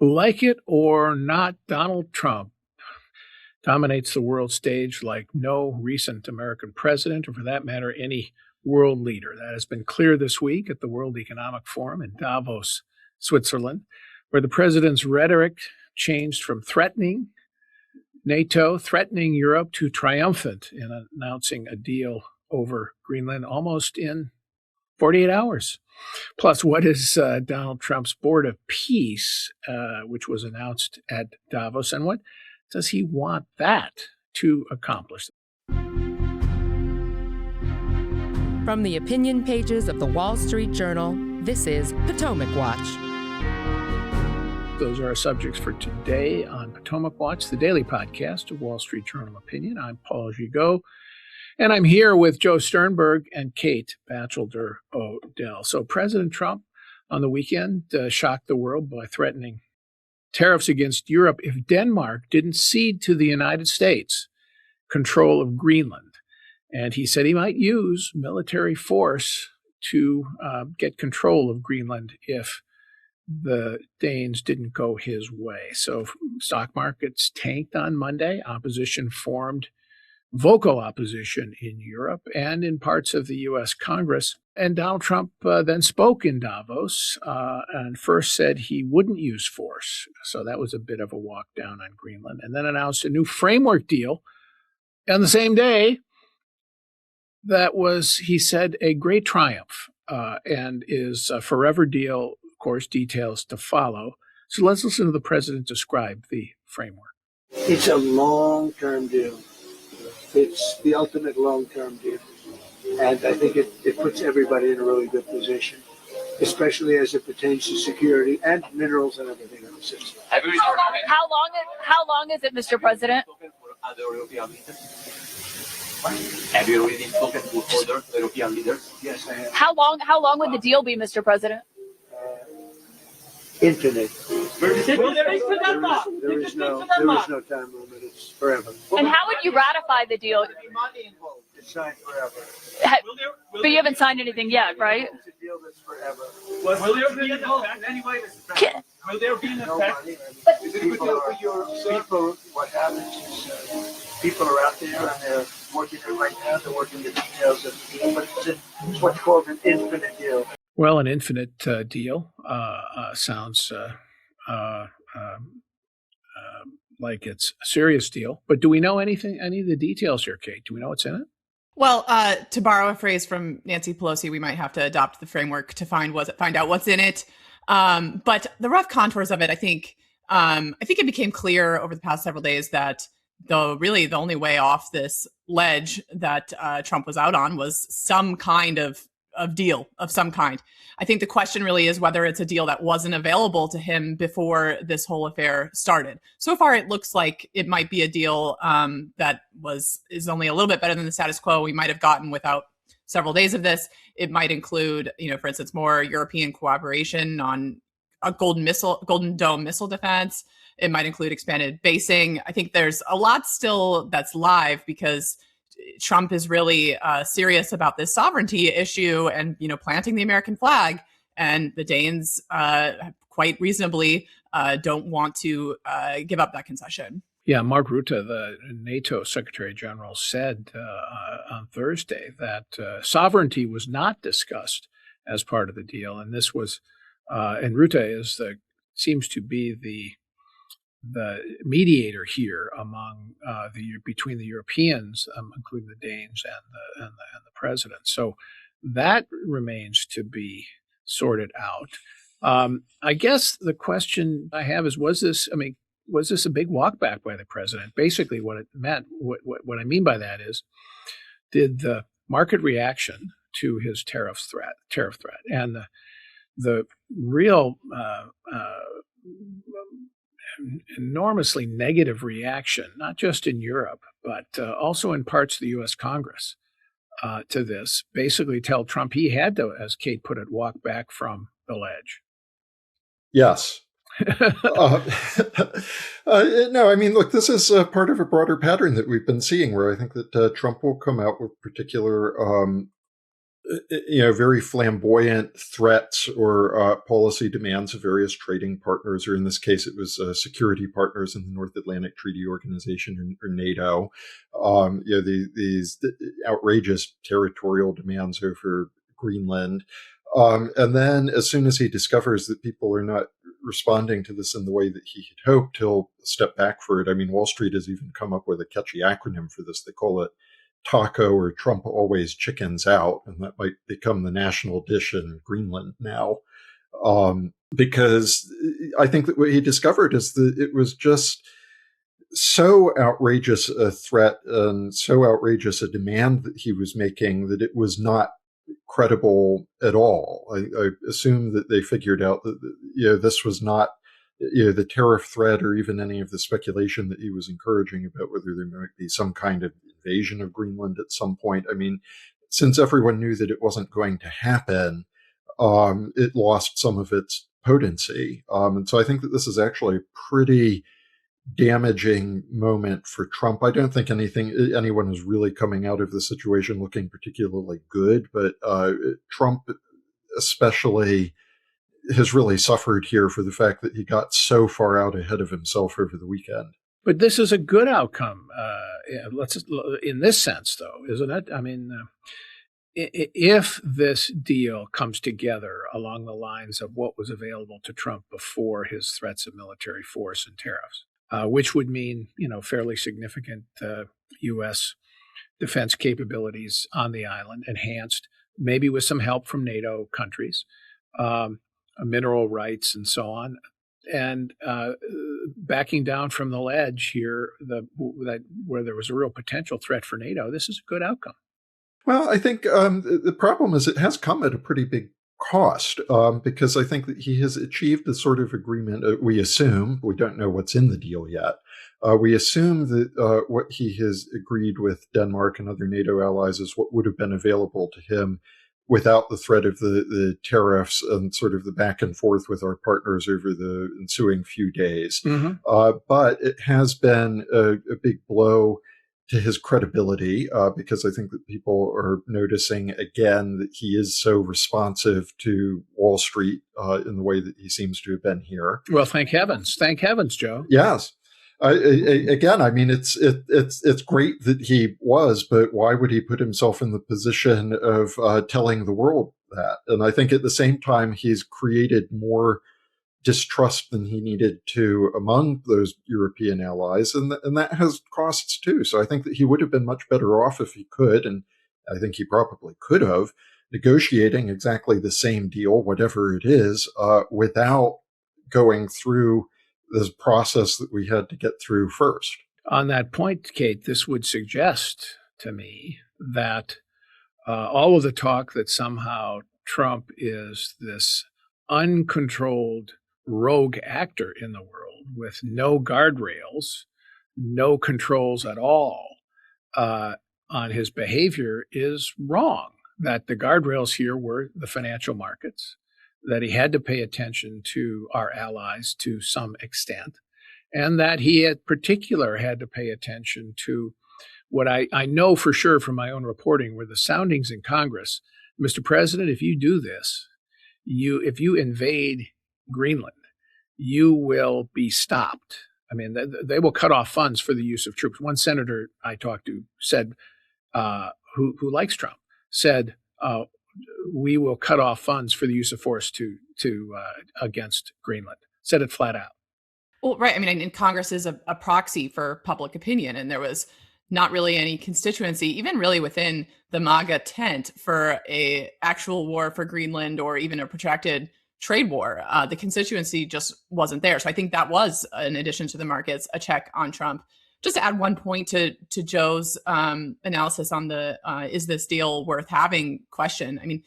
Like it or not, Donald Trump dominates the world stage like no recent American president, or for that matter, any world leader. That has been clear this week at the World Economic Forum in Davos, Switzerland, where the president's rhetoric changed from threatening NATO, threatening Europe, to triumphant in announcing a deal over Greenland almost in 48 hours. Plus, what is Donald Trump's Board of Peace, which was announced at Davos, and what does he want that to accomplish? From the opinion pages of the Wall Street Journal, this is Potomac Watch. Those are our subjects for today on Potomac Watch, the daily podcast of Wall Street Journal Opinion. I'm Paul Gigot, and I'm here with Joe Sternberg and Kate Batchelder Odell. So President Trump on the weekend shocked the world by threatening tariffs against Europe if Denmark didn't cede to the United States control of Greenland. And he said he might use military force to get control of Greenland if the Danes didn't go his way. So stock markets tanked on Monday. Opposition formed, vocal opposition in Europe and in parts of the U.S. Congress. And Donald Trump then spoke in Davos and first said he wouldn't use force. So that was a bit of a walk down on Greenland, and then announced a new framework deal on the same day. That was, he said, a great triumph and is a forever deal. Of course, details to follow. So let's listen to the president describe the framework. It's a long-term deal. It's the ultimate long-term deal. And I think it puts everybody in a really good position, especially as it pertains to security and minerals and everything in the system. How long is it, Mr. President? Have you already spoken to other European leaders? Yes, I have. How long would the deal be, Mr. President? Infinite. There is no time limit. It's forever. And how would you ratify the deal? It's signed forever. But you haven't signed anything yet, right? It's a deal that's forever. Will there be an effect anyway, Mr. President? Will there be an effect? People, what happens is people are out there and they're working it right now. They're working the details of the deal, but it's what's called an infinite deal. Well, an infinite deal sounds like it's a serious deal. But do we know any of the details here, Kate? Do we know what's in it? Well, to borrow a phrase from Nancy Pelosi, we might have to adopt the framework to find out what's in it. But the rough contours of it, I think it became clear over the past several days that the only way off this ledge that Trump was out on was some kind of deal of some kind. I think the question really is whether it's a deal that wasn't available to him before this whole affair started. So far, it looks like it might be a deal that is only a little bit better than the status quo we might have gotten without several days of this. It might include, for instance, more European cooperation on a Golden Dome missile defense. It might include expanded basing. I think there's a lot still that's live because Trump is really serious about this sovereignty issue and, planting the American flag. And the Danes quite reasonably don't want to give up that concession. Yeah, Mark Rutte, the NATO Secretary General, said on Thursday that sovereignty was not discussed as part of the deal. And this was, and Rutte seems to be the mediator here among between the Europeans, including the Danes and the president. So that remains to be sorted out. I guess the question I have is: was this a big walk back by the president? Basically, what it meant. What I mean by that is, did the market reaction to his tariff threat, and the real enormously negative reaction, not just in Europe, but also in parts of the U.S. Congress to this, basically tell Trump he had to, as Kate put it, walk back from the ledge. Yes. No, I mean, look, this is part of a broader pattern that we've been seeing where I think that Trump will come out with particular very flamboyant threats or policy demands of various trading partners, or in this case, it was security partners in the North Atlantic Treaty Organization or NATO. These outrageous territorial demands over Greenland. And then as soon as he discovers that people are not responding to this in the way that he had hoped, he'll step back for it. I mean, Wall Street has even come up with a catchy acronym for this. They call it TACO, or Trump always chickens out, and that might become the national dish in Greenland now. Because I think that what he discovered is that it was just so outrageous a threat and so outrageous a demand that he was making that it was not credible at all. I assume that they figured out that this was not the tariff threat or even any of the speculation that he was encouraging about whether there might be some kind of invasion of Greenland at some point. I mean, since everyone knew that it wasn't going to happen, it lost some of its potency. And so I think that this is actually a pretty damaging moment for Trump. I don't think anyone is really coming out of the situation looking particularly good, but Trump especially has really suffered here for the fact that he got so far out ahead of himself over the weekend. But this is a good outcome, in this sense, though, isn't it? I mean, if this deal comes together along the lines of what was available to Trump before his threats of military force and tariffs, which would mean, fairly significant U.S. defense capabilities on the island, enhanced, maybe with some help from NATO countries, mineral rights and so on, and backing down from the ledge here, where there was a real potential threat for NATO, this is a good outcome. Well, I think the problem is it has come at a pretty big cost, because I think that he has achieved the sort of agreement we assume. We don't know what's in the deal yet. We assume that what he has agreed with Denmark and other NATO allies is what would have been available to him without the threat of the tariffs and sort of the back and forth with our partners over the ensuing few days. Mm-hmm. But it has been a big blow to his credibility, because I think that people are noticing again that he is so responsive to Wall Street in the way that he seems to have been here. Well, thank heavens, Joe. Yes. Again, I mean, it's great that he was, but why would he put himself in the position of telling the world that? And I think at the same time, he's created more distrust than he needed to among those European allies, and that has costs too. So I think that he would have been much better off if he could, and I think he probably could have, negotiating exactly the same deal, whatever it is, without going through this process that we had to get through first. On that point, Kate, this would suggest to me that all of the talk that somehow Trump is this uncontrolled rogue actor in the world with no guardrails, no controls at all on his behavior is wrong. That the guardrails here were the financial markets, that he had to pay attention to our allies to some extent, and that he in particular had to pay attention to what I know for sure from my own reporting were the soundings in Congress. Mr. President, if you do this, if you invade Greenland, you will be stopped. I mean, they will cut off funds for the use of troops. One senator I talked to said, who likes Trump, said, we will cut off funds for the use of force against Greenland. Said it flat out. Well, right. I mean, and Congress is a proxy for public opinion, and there was not really any constituency, even really within the MAGA tent, for a actual war for Greenland or even a protracted trade war. The constituency just wasn't there. So I think that was, in addition to the markets, a check on Trump. Just to add one point to Joe's analysis on the is this deal worth having question. I mean,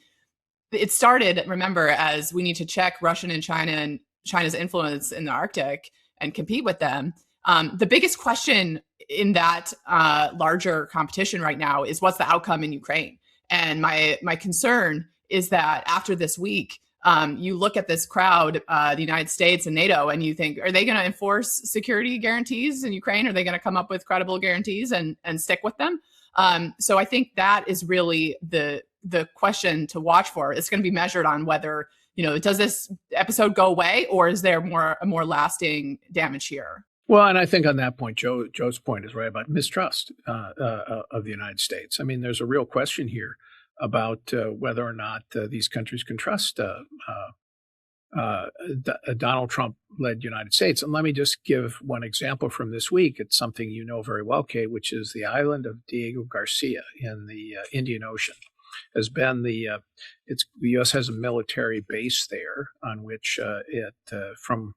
it started, remember, as we need to check Russian and China's influence in the Arctic and compete with them. The biggest question in that larger competition right now is what's the outcome in Ukraine? And my concern is that after this week, you look at this crowd, the United States and NATO, and you think, are they going to enforce security guarantees in Ukraine? Are they going to come up with credible guarantees and stick with them? So I think that is really the the question to watch for. It's going to be measured on whether, does this episode go away, or is there a more lasting damage here? Well, and I think on that point, Joe's point is right about mistrust of the United States. I mean, there's a real question here about whether or not these countries can trust a Donald Trump-led United States. And let me just give one example from this week. It's something you know very well, Kate, which is the island of Diego Garcia in the Indian Ocean. Has been the U.S. has a military base there on which from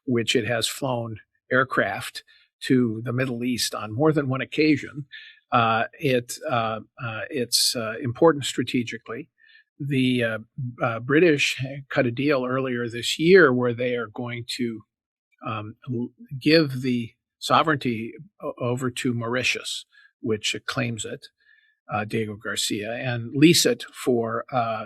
which it has flown aircraft to the Middle East on more than one occasion. It's important strategically. The British cut a deal earlier this year where they are going to give the sovereignty over to Mauritius, which claims it, Diego Garcia, and lease it for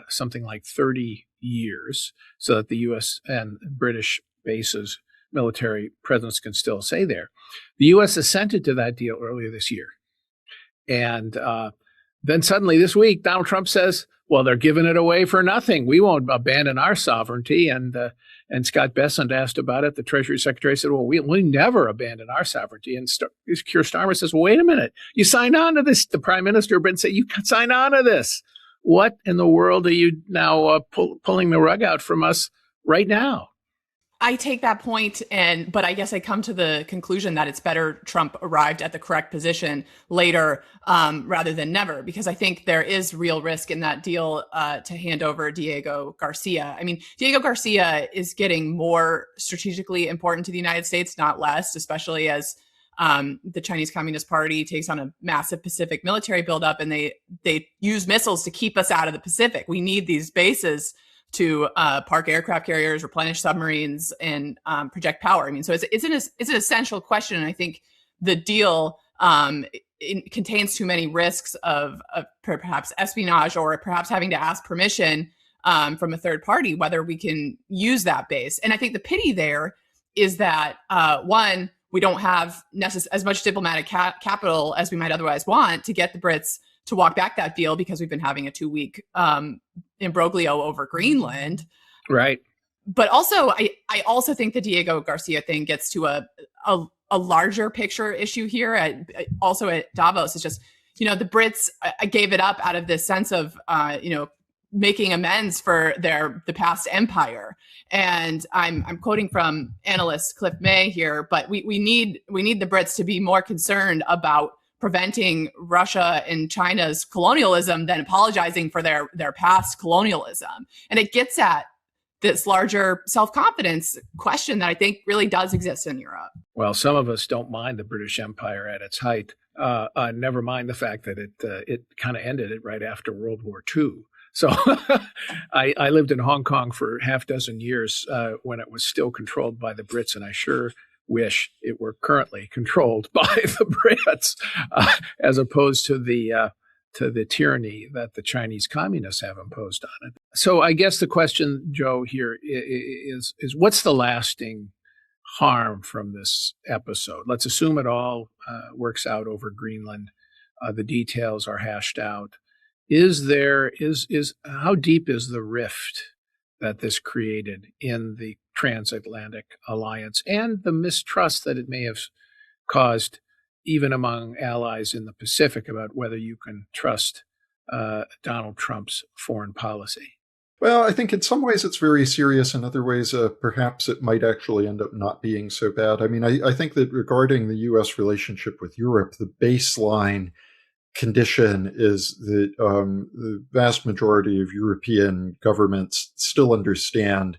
something like 30 years so that the U.S. and British bases, military presence can still stay there. The U.S. assented to that deal earlier this year. And then suddenly this week, Donald Trump says, well, they're giving it away for nothing. We won't abandon our sovereignty. And Scott Bessent asked about it. The Treasury Secretary said, well, we never abandon our sovereignty. And Keir Starmer says, well, wait a minute. You signed on to this. The Prime Minister of Britain said, you can sign on to this. What in the world are you now pulling the rug out from us right now? I take that point, but I guess I come to the conclusion that it's better Trump arrived at the correct position later rather than never, because I think there is real risk in that deal to hand over Diego Garcia. I mean, Diego Garcia is getting more strategically important to the United States, not less, especially as the Chinese Communist Party takes on a massive Pacific military buildup, and they use missiles to keep us out of the Pacific. We need these bases to park aircraft carriers, replenish submarines, and project power. I mean, so it's an essential question. And I think the deal it contains too many risks of perhaps espionage, or perhaps having to ask permission from a third party whether we can use that base. And I think the pity there is that, one, we don't have as much diplomatic capital as we might otherwise want to get the Brits to walk back that deal, because we've been having a 2-week imbroglio over Greenland. Right. But also, I also think the Diego Garcia thing gets to a larger picture issue here. Also at Davos, it's just, the Brits gave it up out of this sense of, making amends for the past empire. And I'm quoting from analyst Cliff May here, but we need the Brits to be more concerned about preventing Russia and China's colonialism than apologizing for their past colonialism. And it gets at this larger self-confidence question that I think really does exist in Europe. Well, some of us don't mind the British Empire at its height. Never mind the fact that it kind of ended it right after World War II. So I lived in Hong Kong for half dozen years when it was still controlled by the Brits, and I sure wish it were currently controlled by the Brits, as opposed to the tyranny that the Chinese communists have imposed on it. So I guess the question, Joe, here is what's the lasting harm from this episode? Let's assume it all works out over Greenland. The details are hashed out. How deep is the rift that this created in the transatlantic alliance, and the mistrust that it may have caused even among allies in the Pacific about whether you can trust Donald Trump's foreign policy? Well, I think in some ways it's very serious. In other ways, perhaps it might actually end up not being so bad. I mean, I think that regarding the U.S. relationship with Europe, the baseline condition is that the vast majority of European governments still understand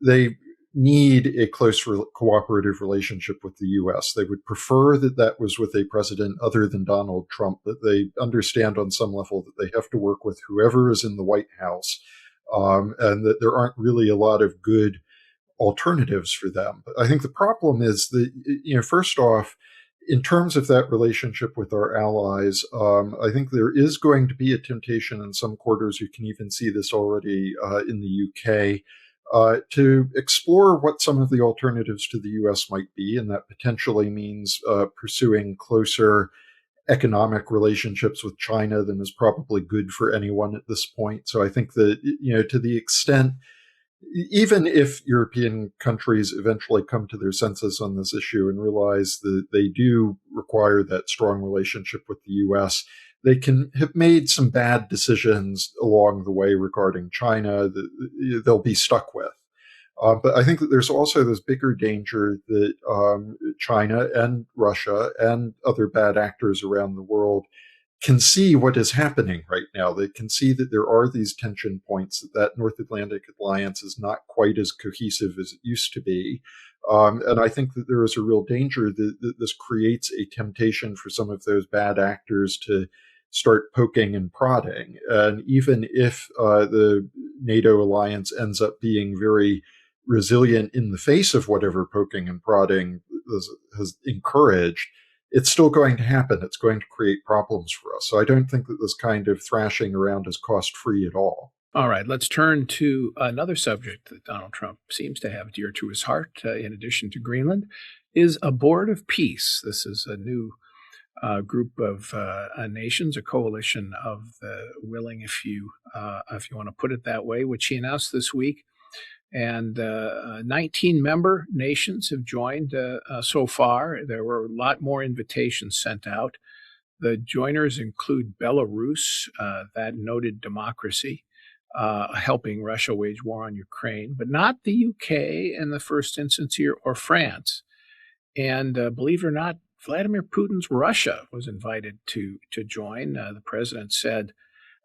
they need a close cooperative relationship with the U.S. They would prefer that was with a president other than Donald Trump, but they understand on some level that they have to work with whoever is in the White House, and that there aren't really a lot of good alternatives for them. But I think the problem is that, first off, in terms of that relationship with our allies, I think there is going to be a temptation in some quarters. You can even see this already in the UK, to explore what some of the alternatives to the U.S. might be, and that potentially means pursuing closer economic relationships with China than is probably good for anyone at this point. So I think that, to the extent, even if European countries eventually come to their senses on this issue and realize that they do require that strong relationship with the US, they can have made some bad decisions along the way regarding China that they'll be stuck with. But I think that there's also this bigger danger that China and Russia and other bad actors around the world can see what is happening right now. They can see that there are these tension points, that North Atlantic alliance is not quite as cohesive as it used to be. And I think that there is a real danger that this creates a temptation for some of those bad actors to start poking and prodding. And even if the NATO alliance ends up being very resilient in the face of whatever poking and prodding has encouraged, it's still going to happen. It's going to create problems for us. So I don't think that this kind of thrashing around is cost-free at all. All right, let's turn to another subject that Donald Trump seems to have dear to his heart, in addition to Greenland, is a board of peace. This is a new group of nations, a coalition of the willing, if you want to put it that way, which he announced this week. And 19 member nations have joined so far. There were a lot more invitations sent out. The joiners include Belarus, that noted democracy, helping Russia wage war on Ukraine, but not the UK in the first instance here, or France. And believe it or not, Vladimir Putin's Russia was invited to join. The president said,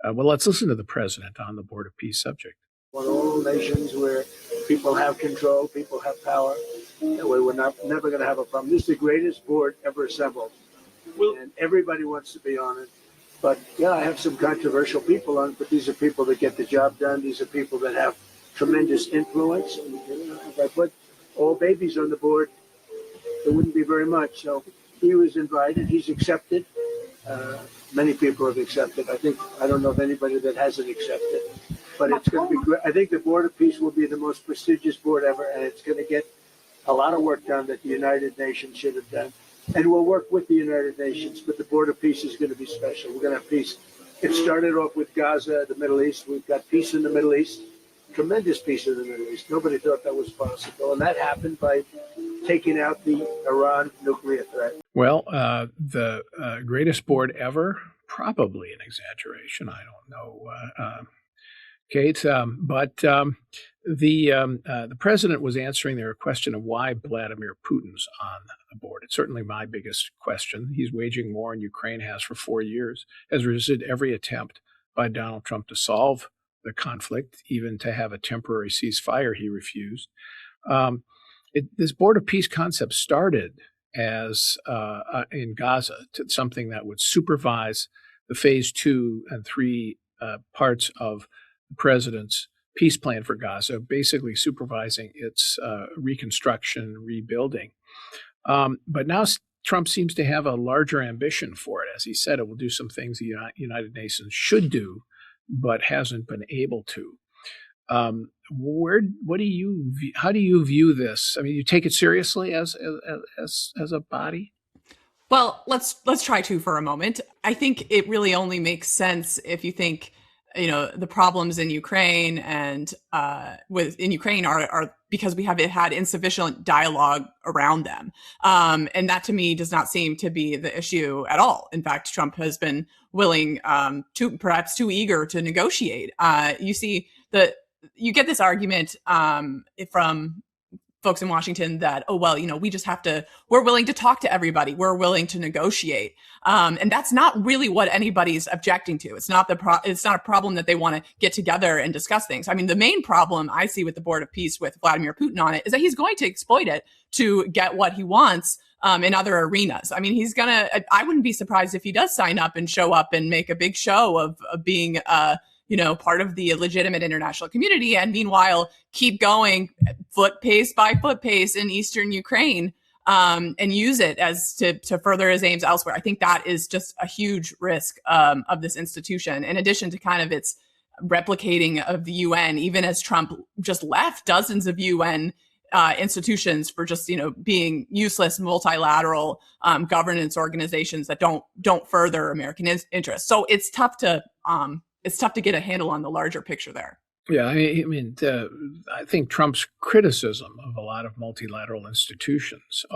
well, let's listen to the president on the Board of Peace subject. Want all nations where people have control, people have power. That way we're never going to have a problem. This is the greatest board ever assembled. And everybody wants to be on it. But yeah, I have some controversial people on it, but these are people that get the job done. These are people that have tremendous influence. And, if I put all babies on the board, it wouldn't be very much. So he was invited. He's accepted. Many people have accepted. I don't know of anybody that hasn't accepted. But it's going to be great. I think the Board of Peace will be the most prestigious board ever, and it's going to get a lot of work done that the United Nations should have done. And we'll work with the United Nations, but the Board of Peace is going to be special. We're going to have peace. It started off with Gaza, the Middle East. We've got peace in the Middle East, tremendous peace in the Middle East. Nobody thought that was possible, and that happened by taking out the Iran nuclear threat. Well, the greatest board ever, probably an exaggeration. I don't know, Kate, but the president was answering their question of why Vladimir Putin's on the board. It's certainly my biggest question. He's waging war in Ukraine, has for 4 years, has resisted every attempt by Donald Trump to solve the conflict, even to have a temporary ceasefire. He refused. This Board of Peace concept started as in Gaza, something that would supervise the phase 2 and 3 parts of the president's peace plan for Gaza, basically supervising its reconstruction, rebuilding. But now Trump seems to have a larger ambition for it. As he said, it will do some things the United Nations should do, but hasn't been able to. How do you view this? I mean, you take it seriously as a body? Well, let's try to for a moment. I think it really only makes sense if you think, the problems in Ukraine and in Ukraine are because we have had insufficient dialogue around them. And that to me does not seem to be the issue at all. In fact, Trump has been willing perhaps too eager to negotiate. You get this argument from folks in Washington that, we're willing to talk to everybody. We're willing to negotiate. And that's not really what anybody's objecting to. It's not a problem that they want to get together and discuss things. I mean, the main problem I see with the Board of Peace with Vladimir Putin on it is that he's going to exploit it to get what he wants in other arenas. I mean, I wouldn't be surprised if he does sign up and show up and make a big show of being part of the legitimate international community, and meanwhile keep going foot pace by foot pace in eastern Ukraine, and use it as to further his aims elsewhere. I think that is just a huge risk of this institution, in addition to kind of its replicating of the UN, even as Trump just left dozens of UN institutions for just being useless multilateral governance organizations that don't further American interests. So it's tough to get a handle on the larger picture there. Yeah, I think Trump's criticism of a lot of multilateral institutions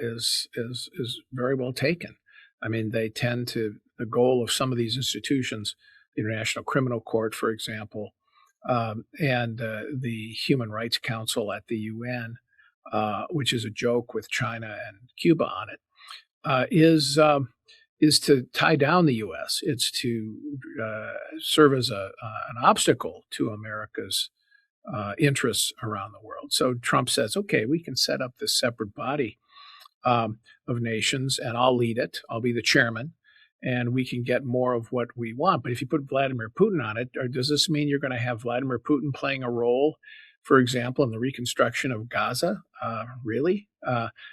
is very well taken. I mean, they tend to, the goal of some of these institutions, the International Criminal Court, for example, and the Human Rights Council at the UN, which is a joke with China and Cuba on it, is to tie down the U.S. It's to serve as an obstacle to America's interests around the world. So Trump says, okay, we can set up this separate body of nations, and I'll lead it. I'll be the chairman, and we can get more of what we want. But if you put Vladimir Putin on it, or does this mean you're going to have Vladimir Putin playing a role, for example, in the reconstruction of Gaza? Really?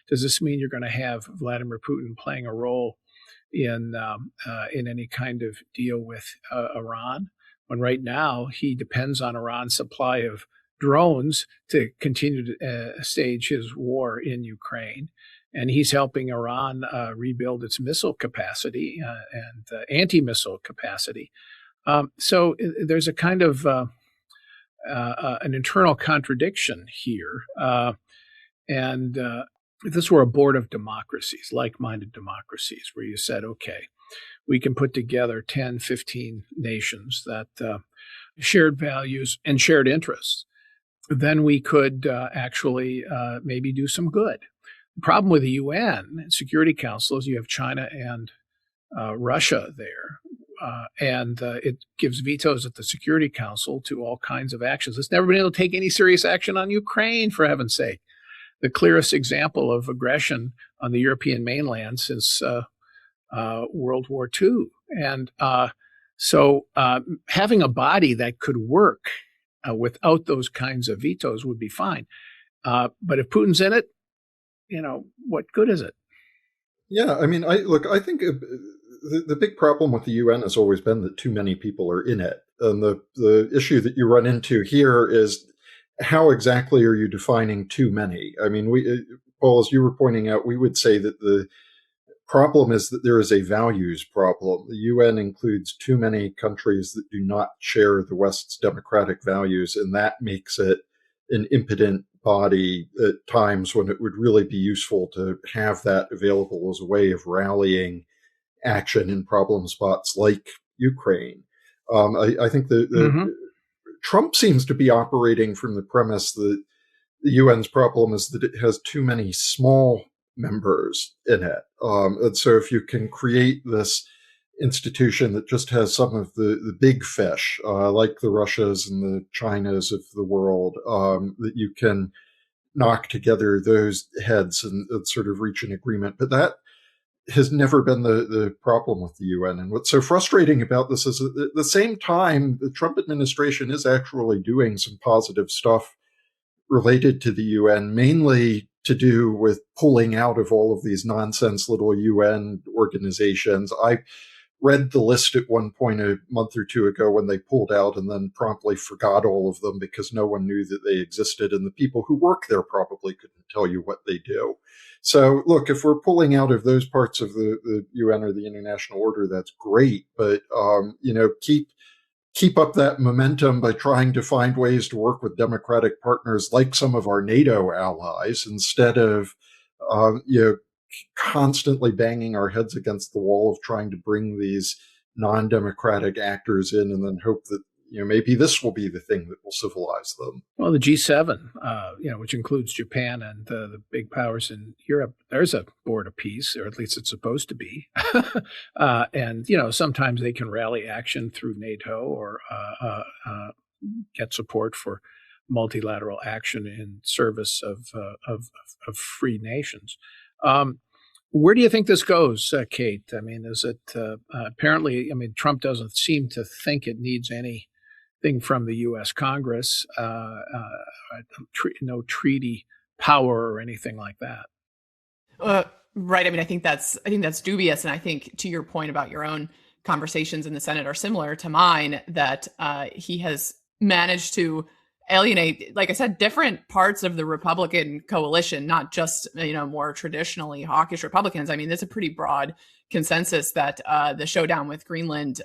Does this mean you're going to have Vladimir Putin playing a role in any kind of deal with Iran, when right now he depends on Iran's supply of drones to continue to stage his war in Ukraine, and he's helping Iran rebuild its missile capacity and anti-missile capacity. So there's a kind of an internal contradiction here, and if this were a board of democracies, like-minded democracies, where you said, okay, we can put together 10, 15 nations that shared values and shared interests, then we could actually maybe do some good. The problem with the UN Security Council is you have China and Russia there, and it gives vetoes at the Security Council to all kinds of actions. It's never been able to take any serious action on Ukraine, for heaven's sake. The clearest example of aggression on the European mainland since World War II. And so having a body that could work without those kinds of vetoes would be fine. But if Putin's in it, what good is it? Yeah, I mean, I think the big problem with the UN has always been that too many people are in it. And the issue that you run into here is, how exactly are you defining too many? I mean, Paul, as you were pointing out, we would say that the problem is that there is a values problem. The UN includes too many countries that do not share the West's democratic values, and that makes it an impotent body at times when it would really be useful to have that available as a way of rallying action in problem spots like Ukraine. I think Trump seems to be operating from the premise that the UN's problem is that it has too many small members in it. And so if you can create this institution that just has some of the big fish, like the Russias and the Chinas of the world, that you can knock together those heads and sort of reach an agreement. But that has never been the problem with the UN. And what's so frustrating about this is that at the same time, the Trump administration is actually doing some positive stuff related to the UN, mainly to do with pulling out of all of these nonsense little UN organizations. I read the list at one point a month or two ago when they pulled out and then promptly forgot all of them because no one knew that they existed, and the people who work there probably couldn't tell you what they do. So look, if we're pulling out of those parts of the UN or the international order, that's great, but keep up that momentum by trying to find ways to work with democratic partners like some of our NATO allies, instead of constantly banging our heads against the wall of trying to bring these non-democratic actors in and then hope that maybe this will be the thing that will civilize them. Well, the G7, which includes Japan and the big powers in Europe, there's a board of peace, or at least it's supposed to be. And sometimes they can rally action through NATO or get support for multilateral action in service of free nations. Where do you think this goes, Kate? I mean, is it apparently? I mean, Trump doesn't seem to think it needs anything from the U.S. Congress, no treaty power or anything like that. Right. I mean, I think that's dubious, and I think to your point about your own conversations in the Senate are similar to mine. That he has managed to alienate, like I said, different parts of the Republican coalition, not just, more traditionally hawkish Republicans. I mean, there's a pretty broad consensus that the showdown with Greenland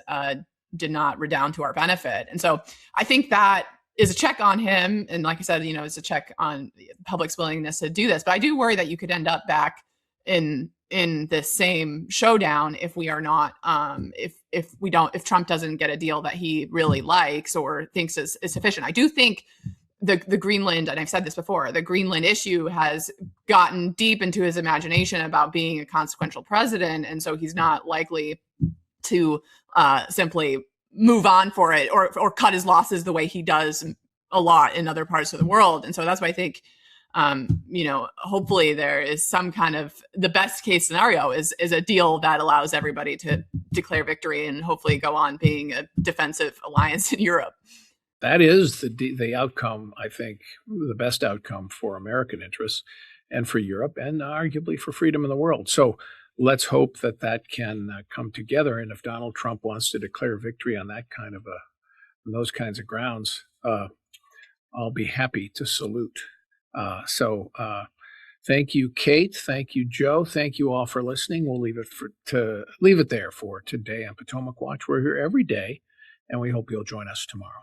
did not redound to our benefit. And so I think that is a check on him. And like I said, it's a check on the public's willingness to do this. But I do worry that you could end up back in this same showdown if we are not, if Trump doesn't get a deal that he really likes or thinks is sufficient. I do think the Greenland, and I've said this before, the Greenland issue has gotten deep into his imagination about being a consequential president. And so he's not likely to simply move on for it or cut his losses the way he does a lot in other parts of the world. And so that's why I think, hopefully there is some kind of, the best case scenario is a deal that allows everybody to declare victory and hopefully go on being a defensive alliance in Europe. That is the outcome, I think, the best outcome for American interests and for Europe and arguably for freedom in the world. So let's hope that can come together. And if Donald Trump wants to declare victory on on those kinds of grounds, I'll be happy to salute. So thank you, Kate. Thank you, Joe. Thank you all for listening. We'll leave it there for today on Potomac Watch. We're here every day, and we hope you'll join us tomorrow.